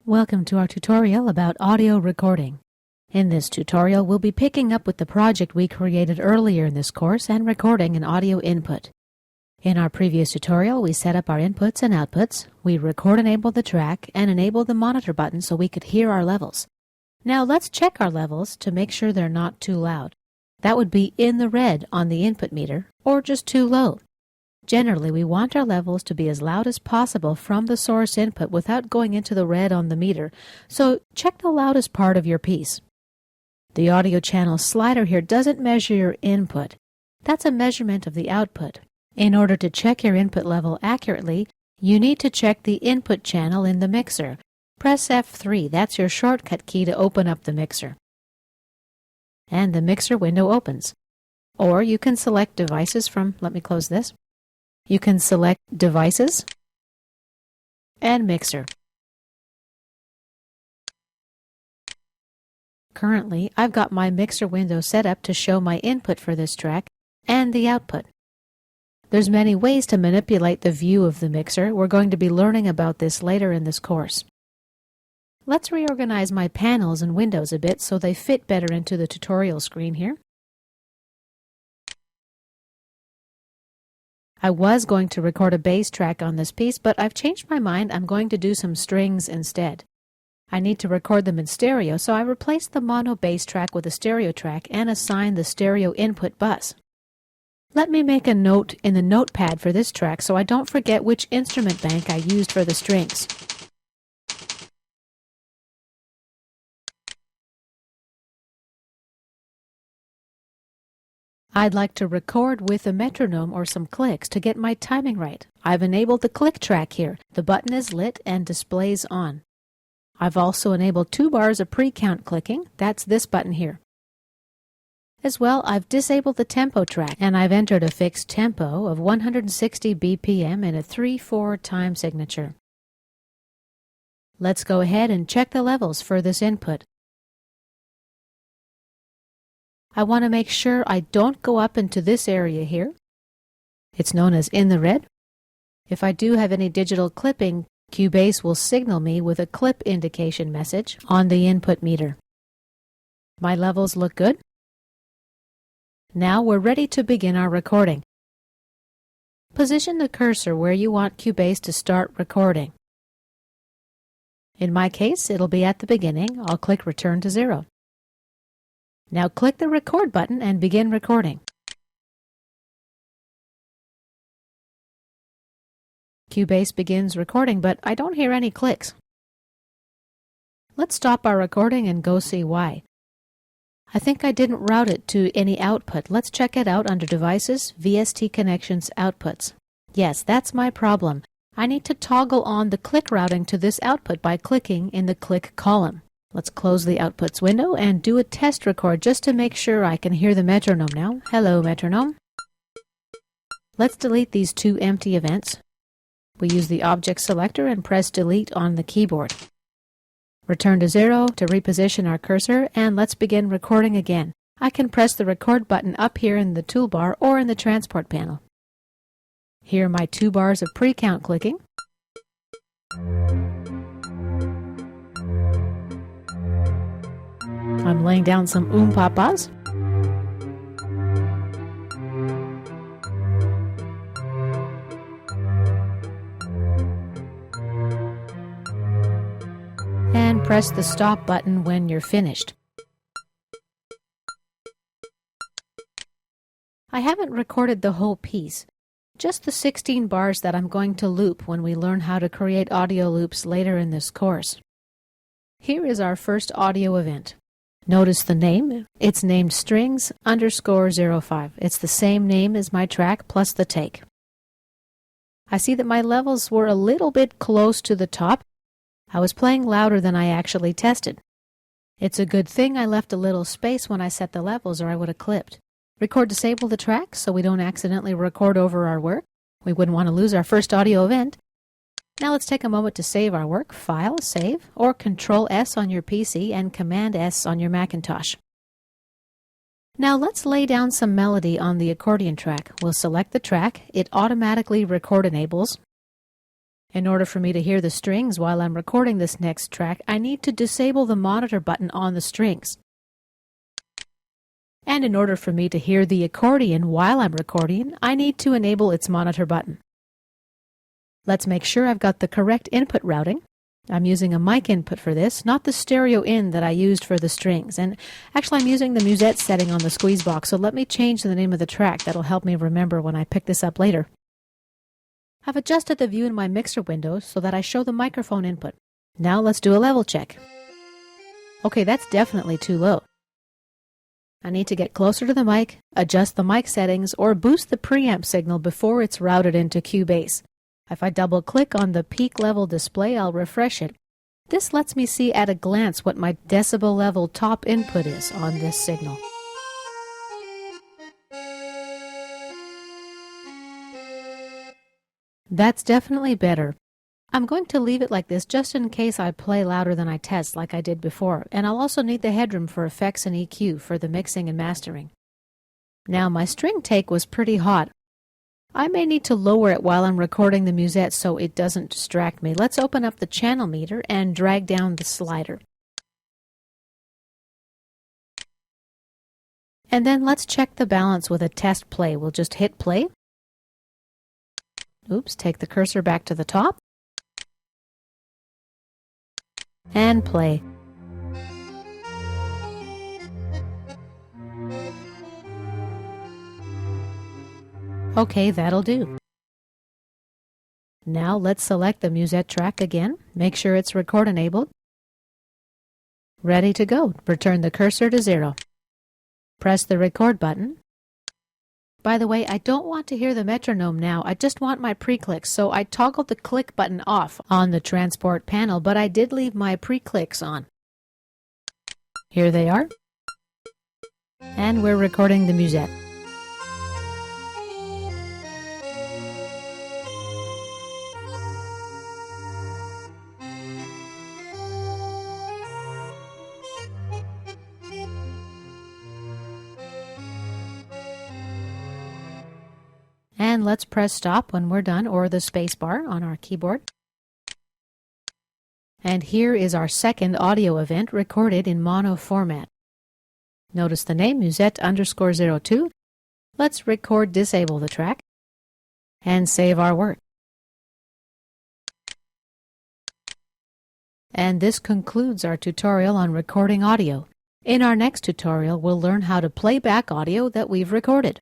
Welcome to our tutorial about audio recording. In this tutorial, we'll be picking up with the project we created earlier in this course and recording an audio input. In our previous tutorial, we set up our inputs and outputs, we record-enabled the track, and enabled the monitor button so we could hear our levels. Now let's check our levels to make sure they're not too loud. That would be in the red on the input meter, or just too low. Generally, we want our levels to be as loud as possible from the source input without going into the red on the meter, so check the loudest part of your piece. The audio channel slider here doesn't measure your input. That's a measurement of the output. In order to check your input level accurately, you need to check the input channel in the mixer. Press F3, that's your shortcut key to open up the mixer. And the mixer window opens. Or you can select devices from, let me close this. You can select Devices and Mixer. Currently, I've got my mixer window set up to show my input for this track and the output. There's many ways to manipulate the view of the mixer. We're going to be learning about this later in this course. Let's reorganize my panels and windows a bit so they fit better into the tutorial screen here. I was going to record a bass track on this piece, but I've changed my mind. I'm going to do some strings instead. I need to record them in stereo, so I replaced the mono bass track with a stereo track and assigned the stereo input bus. Let me make a note in the notepad for this track so I don't forget which instrument bank I used for the strings. I'd like to record with a metronome or some clicks to get my timing right. I've enabled the click track here. The button is lit and displays on. I've also enabled 2 bars of pre-count clicking. That's this button here. As well, I've disabled the tempo track and I've entered a fixed tempo of 160 BPM and a 3/4 time signature. Let's go ahead and check the levels for this input. I want to make sure I don't go up into this area here. It's known as in the red. If I do have any digital clipping, Cubase will signal me with a clip indication message on the input meter. My levels look good. Now we're ready to begin our recording. Position the cursor where you want Cubase to start recording. In my case, it'll be at the beginning. I'll click Return to 0. Now click the record button and begin recording. Cubase begins recording, but I don't hear any clicks. Let's stop our recording and go see why. I think I didn't route it to any output. Let's check it out under Devices, VST Connections, Outputs. Yes, that's my problem. I need to toggle on the click routing to this output by clicking in the click column. Let's close the Outputs window and do a test record just to make sure I can hear the metronome now. Hello, metronome. Let's delete these 2 empty events. We use the Object Selector and press Delete on the keyboard. Return to 0 to reposition our cursor, and let's begin recording again. I can press the Record button up here in the toolbar or in the Transport panel. Here are my 2 bars of pre-count clicking. I'm laying down some pa-pas. And press the stop button when you're finished. I haven't recorded the whole piece, just the 16 bars that I'm going to loop when we learn how to create audio loops later in this course. Here is our first audio event. Notice the name. It's named strings_05. It's the same name as my track plus the take. I see that my levels were a little bit close to the top. I was playing louder than I actually tested. It's a good thing I left a little space when I set the levels or I would have clipped. Record disable the track so we don't accidentally record over our work. We wouldn't want to lose our first audio event. Now let's take a moment to save our work. File, Save, or Control-S on your PC and Command-S on your Macintosh. Now let's lay down some melody on the accordion track. We'll select the track. It automatically record enables. In order for me to hear the strings while I'm recording this next track, I need to disable the monitor button on the strings. And in order for me to hear the accordion while I'm recording, I need to enable its monitor button. Let's make sure I've got the correct input routing. I'm using a mic input for this, not the stereo in that I used for the strings. And actually I'm using the musette setting on the squeeze box, so let me change the name of the track. That'll help me remember when I pick this up later. I've adjusted the view in my mixer window so that I show the microphone input. Now let's do a level check. Okay, that's definitely too low. I need to get closer to the mic, adjust the mic settings, or boost the preamp signal before it's routed into Cubase. If I double-click on the peak level display, I'll refresh it. This lets me see at a glance what my decibel level top input is on this signal. That's definitely better. I'm going to leave it like this just in case I play louder than I test like I did before, and I'll also need the headroom for effects and EQ for the mixing and mastering. Now my string take was pretty hot. I may need to lower it while I'm recording the musette so it doesn't distract me. Let's open up the channel meter and drag down the slider. And then let's check the balance with a test play. We'll just hit play. Oops, take the cursor back to the top. And play. Okay, that'll do. Now let's select the musette track again. Make sure it's record enabled. Ready to go. Return the cursor to 0. Press the record button. By the way, I don't want to hear the metronome now. I just want my pre-clicks, so I toggled the click button off on the transport panel, but I did leave my pre-clicks on. Here they are. And we're recording the musette. And let's press stop when we're done, or the space bar on our keyboard. And here is our second audio event recorded in mono format. Notice the name, musette_02. Let's record disable the track and save our work. And this concludes our tutorial on recording audio. In our next tutorial, we'll learn how to play back audio that we've recorded.